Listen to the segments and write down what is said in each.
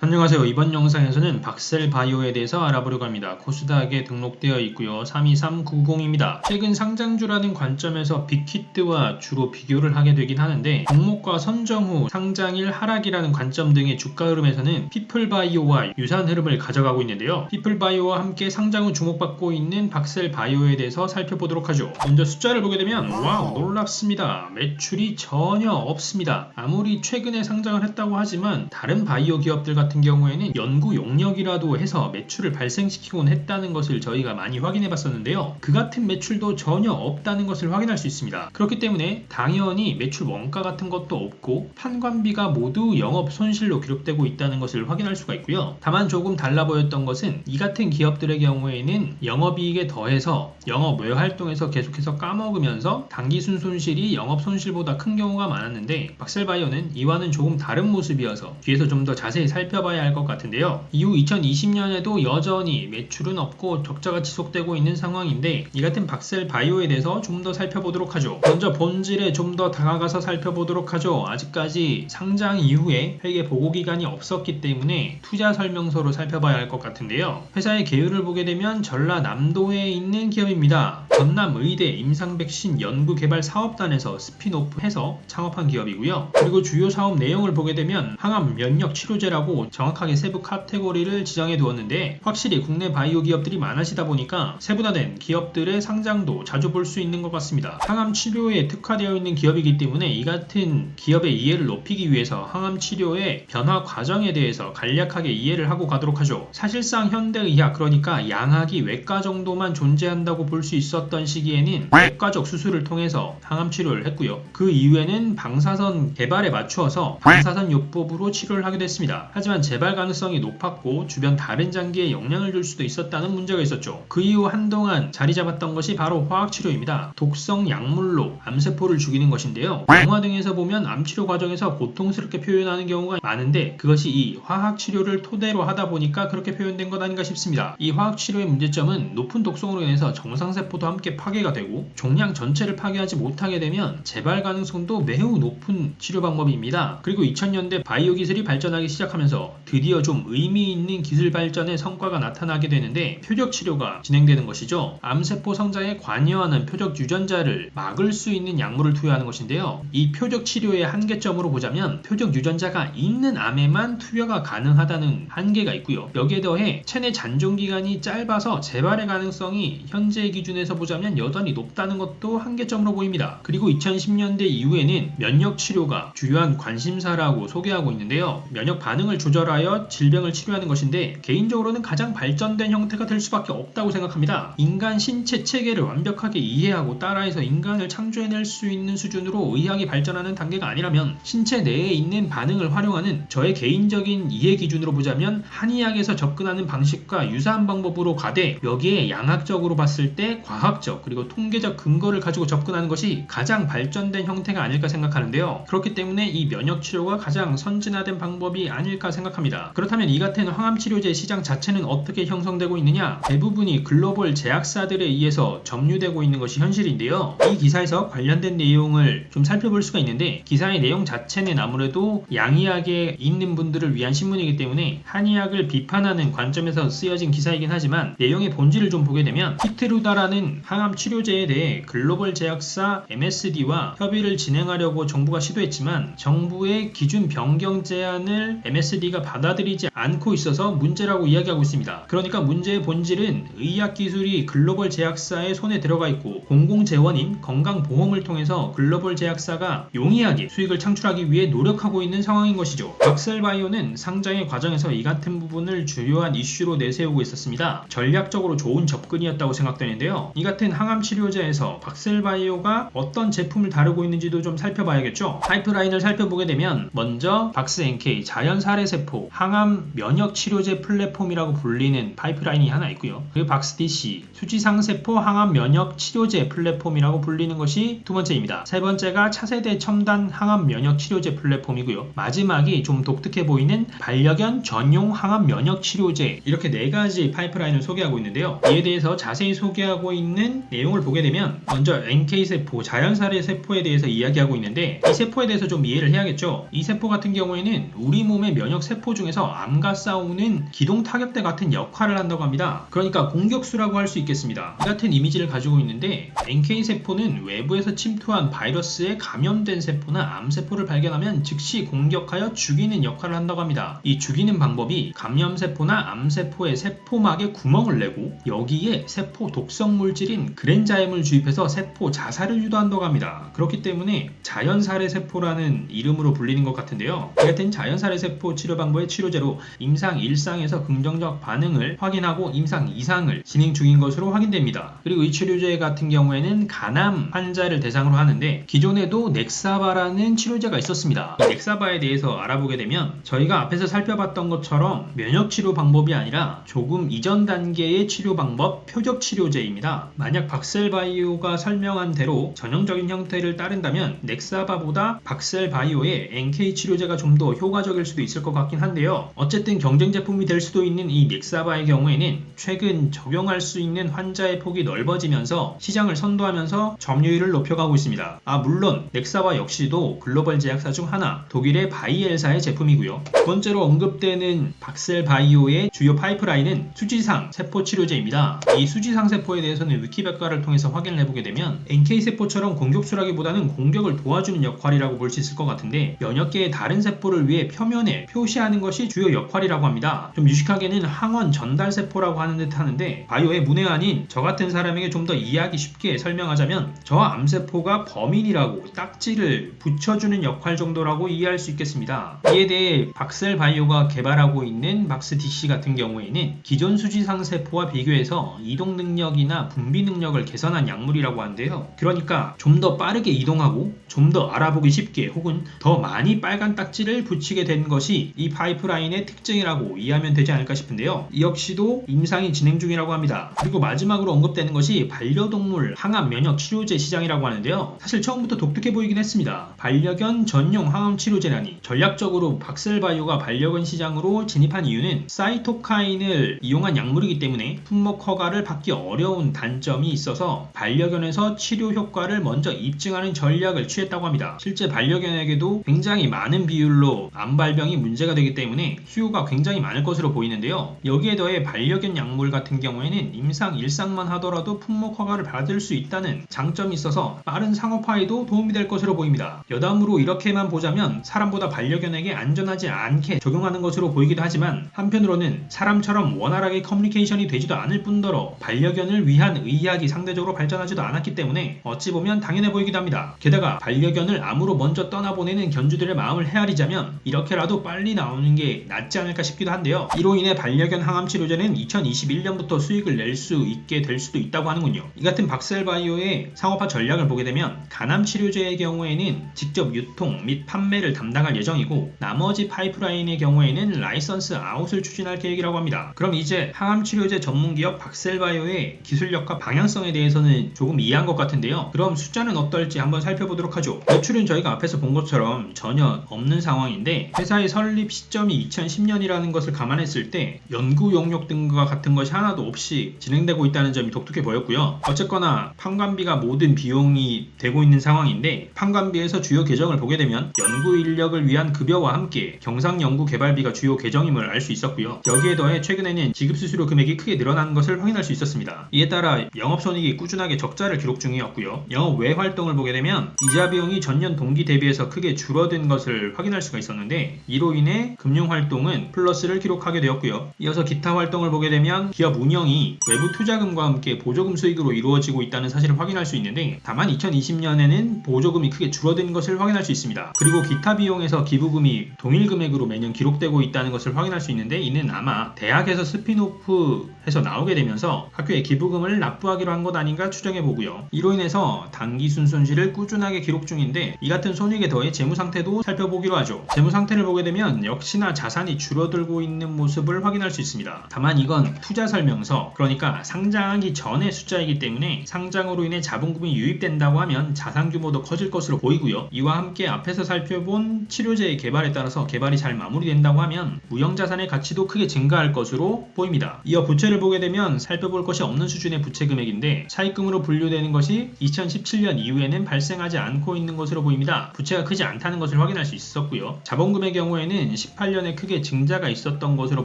안녕하세요. 이번 영상에서는 박셀바이오에 대해서 알아보려고 합니다. 코스닥에 등록되어 있고요. 32390입니다. 최근 상장주라는 관점에서 빅히트와 주로 비교를 하게 되긴 하는데 종목과 선정 후 상장일 하락이라는 관점 등의 주가 흐름에서는 피플바이오와 유사한 흐름을 가져가고 있는데요. 피플바이오와 함께 상장 후 주목받고 있는 박셀바이오에 대해서 살펴보도록 하죠. 먼저 숫자를 보게 되면 와우 놀랍습니다. 매출이 전혀 없습니다. 아무리 최근에 상장을 했다고 하지만 다른 바이오 기업들 같은 경우에는 연구 용역이라도 해서 매출을 발생시키곤 했다는 것을 저희가 많이 확인해 봤었는데요. 그 같은 매출도 전혀 없다는 것을 확인할 수 있습니다. 그렇기 때문에 당연히 매출 원가 같은 것도 없고 판관비가 모두 영업 손실로 기록되고 있다는 것을 확인할 수가 있고요. 다만 조금 달라 보였던 것은 이 같은 기업들의 경우에는 영업이익에 더해서 영업 외 활동에서 계속해서 까먹으면서 당기순 손실이 영업 손실보다 큰 경우가 많았는데 박셀바이오는 이와는 조금 다른 모습이어서 뒤에서 좀 더 자세히 살펴봐야 할 것 같은데요. 이후 2020년에도 여전히 매출은 없고 적자가 지속되고 있는 상황인데 이 같은 박셀바이오에 대해서 좀 더 살펴보도록 하죠. 먼저 본질에 좀 더 다가가서 살펴보도록 하죠. 아직까지 상장 이후에 회계 보고 기간이 없었기 때문에 투자 설명서로 살펴봐야 할 것 같은데요. 회사의 계율을 보게 되면 전라남도에 있는 기업입니다. 전남의대 임상백신 연구개발 사업단에서 스핀오프해서 창업한 기업이고요. 그리고 주요 사업 내용을 보게 되면 항암 면역 치료제라고 정확하게 세부 카테고리를 지정해 두었는데 확실히 국내 바이오 기업들이 많아지다 보니까 세분화된 기업들의 상장도 자주 볼 수 있는 것 같습니다. 항암 치료에 특화되어 있는 기업이기 때문에 이 같은 기업의 이해를 높이기 위해서 항암 치료의 변화 과정에 대해서 간략하게 이해를 하고 가도록 하죠. 사실상 현대의학 그러니까 양학이 외과 정도만 존재한다고 볼 수 있었던 시기에는 외과적 수술을 통해서 항암 치료를 했고요. 그 이후에는 방사선 개발에 맞추어서 방사선 요법으로 치료를 하게 됐습니다. 하지만 재발 가능성이 높았고 주변 다른 장기에 영향을 줄 수도 있었다는 문제가 있었죠. 그 이후 한동안 자리 잡았던 것이 바로 화학치료입니다. 독성 약물로 암세포를 죽이는 것인데요. 영화 등에서 보면 암치료 과정에서 고통스럽게 표현하는 경우가 많은데 그것이 이 화학치료를 토대로 하다 보니까 그렇게 표현된 것 아닌가 싶습니다. 이 화학치료의 문제점은 높은 독성으로 인해서 정상세포도 함께 파괴가 되고 종양 전체를 파괴하지 못하게 되면 재발 가능성도 매우 높은 치료 방법입니다. 그리고 2000년대 바이오 기술이 발전하기 시작하면서 드디어 좀 의미 있는 기술 발전의 성과가 나타나게 되는데 표적 치료가 진행되는 것이죠. 암세포 성장에 관여하는 표적 유전자를 막을 수 있는 약물을 투여하는 것인데요. 이 표적 치료의 한계점으로 보자면 표적 유전자가 있는 암에만 투여가 가능하다는 한계가 있고요. 여기에 더해 체내 잔존 기간이 짧아서 재발의 가능성이 현재 기준에서 보자면 여전히 높다는 것도 한계점으로 보입니다. 그리고 2010년대 이후에는 면역 치료가 주요한 관심사라고 소개하고 있는데요. 면역 반응을 조절하여 질병을 치료하는 것인데 개인적으로는 가장 발전된 형태가 될 수밖에 없다고 생각합니다. 인간 신체 체계를 완벽하게 이해하고 따라해서 인간을 창조해낼 수 있는 수준으로 의학이 발전하는 단계가 아니라면 신체 내에 있는 반응을 활용하는 저의 개인적인 이해 기준으로 보자면 한의학에서 접근하는 방식과 유사한 방법으로 가되 여기에 양학적으로 봤을 때 과학적 그리고 통계적 근거를 가지고 접근하는 것이 가장 발전된 형태가 아닐까 생각하는데요. 그렇기 때문에 이 면역 치료가 가장 선진화된 방법이 아닐까 생각합니다. 그렇다면 이 같은 항암치료제 시장 자체는 어떻게 형성되고 있느냐? 대부분이 글로벌 제약사들에 의해서 점유되고 있는 것이 현실인데요. 이 기사에서 관련된 내용을 좀 살펴볼 수가 있는데 기사의 내용 자체는 아무래도 양의학에 있는 분들을 위한 신문이기 때문에 한의학을 비판하는 관점에서 쓰여진 기사이긴 하지만 내용의 본질을 좀 보게 되면 키테루다라는 항암치료제에 대해 글로벌 제약사 MSD와 협의를 진행하려고 정부가 시도했지만 정부의 기준 변경 제안을 MSD가 받아들이지 않고 있어서 문제라고 이야기하고 있습니다. 그러니까 문제의 본질은 의학기술이 글로벌 제약사의 손에 들어가 있고 공공재원인 건강보험을 통해서 글로벌 제약사가 용이하게 수익을 창출하기 위해 노력하고 있는 상황인 것이죠. 박셀바이오는 상장의 과정에서 이 같은 부분을 주요한 이슈로 내세우고 있었습니다. 전략적으로 좋은 접근이었다고 생각되는데요. 이 같은 항암치료제에서 박셀바이오가 어떤 제품을 다루고 있는지도 좀 살펴봐야겠죠. 파이프라인을 살펴보게 되면 먼저 박스NK 자연살해세포 항암 면역치료제 플랫폼이라고 불리는 파이프라인이 하나 있고요. 그리고 박스DC 수지상세포 항암 면역치료제 플랫폼이라고 불리는 것이 두 번째입니다. 세 번째가 차세대 첨단 항암 면역치료제 플랫폼이고요. 마지막이 좀 독특해 보이는 반려견 전용 항암 면역치료제 이렇게 네 가지 파이프라인을 소개하고 있는데요. 이에 대해서 자세히 소개하고 있는 내용을 보게 되면 먼저 NK세포 자연살해 세포에 대해서 이야기하고 있는데 이 세포에 대해서 좀 이해를 해야겠죠. 이 세포 같은 경우에는 우리 몸의 면역 세포 중에서 암과 싸우는 기동 타격대 같은 역할을 한다고 합니다. 그러니까 공격수라고 할 수 있겠습니다. 이 같은 이미지를 가지고 있는데 NK세포는 외부에서 침투한 바이러스에 감염된 세포나 암세포를 발견하면 즉시 공격하여 죽이는 역할을 한다고 합니다. 이 죽이는 방법이 감염세포나 암세포의 세포막에 구멍을 내고 여기에 세포 독성 물질인 그랜자임을 주입해서 세포 자살을 유도한다고 합니다. 그렇기 때문에 자연살해세포라는 이름으로 불리는 것 같은데요. 이 같은 자연살해세포 치료 방법의 치료제로 임상 1상에서 긍정적 반응을 확인하고 임상 2상을 진행 중인 것으로 확인됩니다. 그리고 이 치료제 같은 경우에는 간암 환자를 대상으로 하는데 기존에도 넥사바라는 치료제가 있었습니다. 이 넥사바에 대해서 알아보게 되면 저희가 앞에서 살펴봤던 것처럼 면역치료 방법이 아니라 조금 이전 단계의 치료 방법 표적 치료제입니다. 만약 박셀바이오가 설명한 대로 전형적인 형태를 따른다면 넥사바보다 박셀바이오의 NK 치료제가 좀 더 효과적일 수도 있을 것 같긴 한데요. 어쨌든 경쟁 제품이 될 수도 있는 이 넥사바의 경우에는 최근 적용할 수 있는 환자의 폭이 넓어지면서 시장을 선도하면서 점유율을 높여가고 있습니다. 물론 넥사바 역시도 글로벌 제약사 중 하나 독일의 바이엘사의 제품이고요. 두 번째로 언급되는 박셀바이오의 주요 파이프라인은 수지상 세포 치료제입니다. 이 수지상 세포에 대해서는 위키백과를 통해서 확인을 해보게 되면 NK세포처럼 공격수라기보다는 공격을 도와주는 역할이라고 볼 수 있을 것 같은데 면역계의 다른 세포를 위해 표면에 표시하는 것이 주요 역할이라고 합니다. 좀 유식하게는 항원 전달세포라고 하는 듯 하는데 바이오의 문외한인 저 같은 사람에게 좀 더 이해하기 쉽게 설명하자면 저 암세포가 범인이라고 딱지를 붙여주는 역할 정도라고 이해할 수 있겠습니다. 이에 대해 박셀바이오가 개발하고 있는 박스DC 같은 경우에는 기존 수지상 세포와 비교해서 이동 능력이나 분비 능력을 개선한 약물이라고 하는데요. 그러니까 좀 더 빠르게 이동하고 좀 더 알아보기 쉽게 혹은 더 많이 빨간 딱지를 붙이게 된 것이 이 파이프라인의 특징이라고 이해하면 되지 않을까 싶은데요. 이 역시도 임상이 진행 중이라고 합니다. 그리고 마지막으로 언급되는 것이 반려동물 항암 면역 치료제 시장이라고 하는데요. 사실 처음부터 독특해 보이긴 했습니다. 반려견 전용 항암 치료제라니. 전략적으로 박셀바이오가 반려견 시장으로 진입한 이유는 사이토카인을 이용한 약물이기 때문에 품목 허가를 받기 어려운 단점이 있어서 반려견에서 치료 효과를 먼저 입증하는 전략을 취했다고 합니다. 실제 반려견에게도 굉장히 많은 비율로 암발병이 문제가 되기 때문에 수요가 굉장히 많을 것으로 보이는데요. 여기에 더해 반려견 약물 같은 경우에는 임상 1상만 하더라도 품목 허가를 받을 수 있다는 장점이 있어서 빠른 상업화에도 도움이 될 것으로 보입니다. 여담으로 이렇게만 보자면 사람보다 반려견에게 안전하지 않게 적용하는 것으로 보이기도 하지만 한편으로는 사람처럼 원활하게 커뮤니케이션이 되지도 않을 뿐더러 반려견을 위한 의학이 상대적으로 발전하지도 않았기 때문에 어찌 보면 당연해 보이기도 합니다. 게다가 반려견을 암으로 먼저 떠나보내는 견주들의 마음을 헤아리자면 이렇게라도 빨리 나오는 게 낫지 않을까 싶기도 한데요. 이로 인해 반려견 항암 치료제는 2021년부터 수익을 낼 수 있게 될 수도 있다고 하는군요. 이 같은 박셀바이오의 상업화 전략을 보게 되면 간암 치료제의 경우에는 직접 유통 및 판매를 담당할 예정이고 나머지 파이프라인의 경우에는 라이선스 아웃을 추진할 계획이라고 합니다. 그럼 이제 항암 치료제 전문기업 박셀바이오의 기술력과 방향성에 대해서는 조금 이해한 것 같은데요. 그럼 숫자는 어떨지 한번 살펴보도록 하죠. 매출은 저희가 앞에서 본 것처럼 전혀 없는 상황인데 회사의 설립 시점이 2010년이라는 것을 감안했을 때 연구 용역 등과 같은 것이 하나도 없이 진행되고 있다는 점이 독특해 보였고요. 어쨌거나 판관비가 모든 비용이 되고 있는 상황인데 판관비에서 주요 계정을 보게 되면 연구 인력을 위한 급여와 함께 경상 연구 개발비가 주요 계정임을 알 수 있었고요. 여기에 더해 최근에는 지급 수수료 금액이 크게 늘어난 것을 확인할 수 있었습니다. 이에 따라 영업손익이 꾸준하게 적자를 기록 중이었고요. 영업 외 활동을 보게 되면 이자 비용이 전년 동기 대비해서 크게 줄어든 것을 확인할 수가 있었는데 이로 인해 금융활동은 플러스를 기록하게 되었고요. 이어서 기타 활동을 보게 되면 기업 운영이 외부 투자금과 함께 보조금 수익으로 이루어지고 있다는 사실을 확인할 수 있는데 다만 2020년에는 보조금이 크게 줄어든 것을 확인할 수 있습니다. 그리고 기타 비용에서 기부금이 동일 금액으로 매년 기록되고 있다는 것을 확인할 수 있는데 이는 아마 대학에서 스피노프해서 나오게 되면서 학교에 기부금을 납부하기로 한 것 아닌가 추정해 보고요. 이로 인해서 당기순 손실을 꾸준하게 기록 중인데 이 같은 손익에 더해 재무상태도 살펴보기로 하죠. 재무상태를 보게 되면 역시나 자산이 줄어들고 있는 모습을 확인할 수 있습니다. 다만 이건 투자 설명서, 그러니까 상장하기 전의 숫자이기 때문에 상장으로 인해 자본금이 유입된다고 하면 자산 규모도 커질 것으로 보이고요. 이와 함께 앞에서 살펴본 치료제의 개발에 따라서 개발이 잘 마무리된다고 하면 무형자산의 가치도 크게 증가할 것으로 보입니다. 이어 부채를 보게 되면 살펴볼 것이 없는 수준의 부채 금액인데 차입금으로 분류되는 것이 2017년 이후에는 발생하지 않고 있는 것으로 보입니다. 부채가 크지 않다는 것을 확인할 수 있었고요. 자본금의 경우에는 2018년에 크게 증자가 있었던 것으로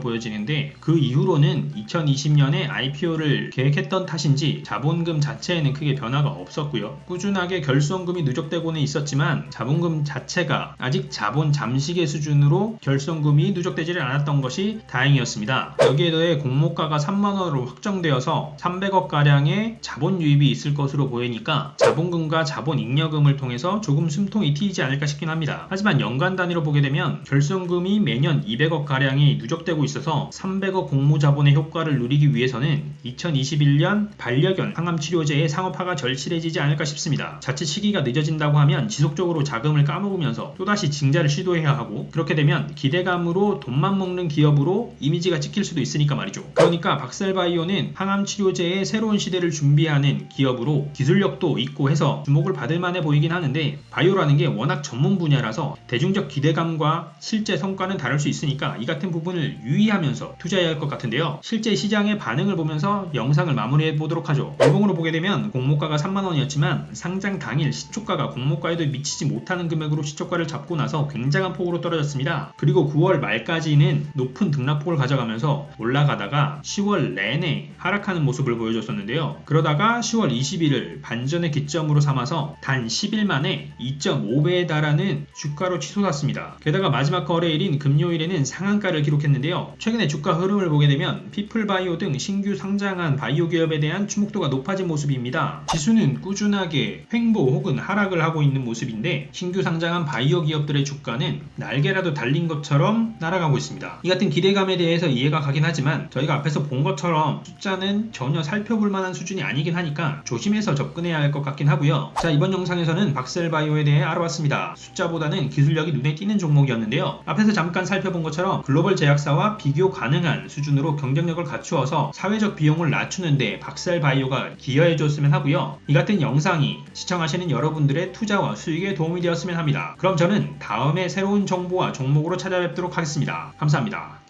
보여지는데 그 이후로는 2020년에 IPO를 계획했던 탓인지 자본금 자체에는 크게 변화가 없었고요. 꾸준하게 결손금이 누적되고는 있었지만 자본금 자체가 아직 자본 잠식의 수준으로 결손금이 누적되지를 않았던 것이 다행이었습니다. 여기에 더해 공모가가 3만원으로 확정되어서 300억가량의 자본 유입이 있을 것으로 보이니까 자본금과 자본 잉여금을 통해서 조금 숨통이 트이지 않을까 싶긴 합니다. 하지만 연간 단위로 보게 되면 결손금이 매년 200억가량이 누적되고 있어서 300억 공모자본의 효과를 누리기 위해서는 2021년 반려견 항암치료제의 상업화가 절실해지지 않을까 싶습니다. 자칫 시기가 늦어진다고 하면 지속적으로 자금을 까먹으면서 또다시 증자를 시도해야 하고 그렇게 되면 기대감으로 돈만 먹는 기업으로 이미지가 찍힐 수도 있으니까 말이죠. 그러니까 박셀바이오는 항암치료제의 새로운 시대를 준비하는 기업으로 기술력도 있고 해서 주목을 받을 만해 보이긴 하는데 바이오라는 게 워낙 전문 분야라서 대중적 기대감과 실제 성과는 다를 수 있으니까 이 같은 부분을 유의하면서 투자해야 할 것 같은데요. 실제 시장의 반응을 보면서 영상을 마무리해 보도록 하죠. 일봉으로 보게 되면 공모가가 3만원이었지만 상장 당일 시초가가 공모가에도 미치지 못하는 금액으로 시초가를 잡고 나서 굉장한 폭으로 떨어졌습니다. 그리고 9월 말까지는 높은 등락폭을 가져가면서 올라가다가 10월 내내 하락하는 모습을 보여줬었는데요. 그러다가 10월 20일을 반전의 기점으로 삼아서 단 10일 만에 2.5배에 달하는 주가로 치솟았습니다. 게다가 마지막 거래일인 금요일에는 상한가를 기록했는데요. 최근에 주가 흐름을 보게 되면 피플바이오 등 신규 상장한 바이오 기업에 대한 주목도가 높아진 모습입니다. 지수는 꾸준하게 횡보 혹은 하락을 하고 있는 모습인데 신규 상장한 바이오 기업들의 주가는 날개라도 달린 것처럼 날아가고 있습니다. 이 같은 기대감에 대해서 이해가 가긴 하지만 저희가 앞에서 본 것처럼 숫자는 전혀 살펴볼 만한 수준이 아니긴 하니까 조심해서 접근해야 할 것 같긴 하고요. 자, 이번 영상에서는 박셀바이오에 대해 알아봤습니다. 숫자보다는 기술력이 눈에 띄는 종목이었는데요. 앞에서 잠깐 살펴본 것처럼 글로벌 제약사와 비교 가능한 수준으로 경쟁력을 갖추어서 사회적 비용을 낮추는데 박셀바이오가 기여해줬으면 하고요. 이 같은 영상이 시청하시는 여러분들의 투자와 수익에 도움이 되었으면 합니다. 그럼 저는 다음에 새로운 정보와 종목으로 찾아뵙도록 하겠습니다. 감사합니다.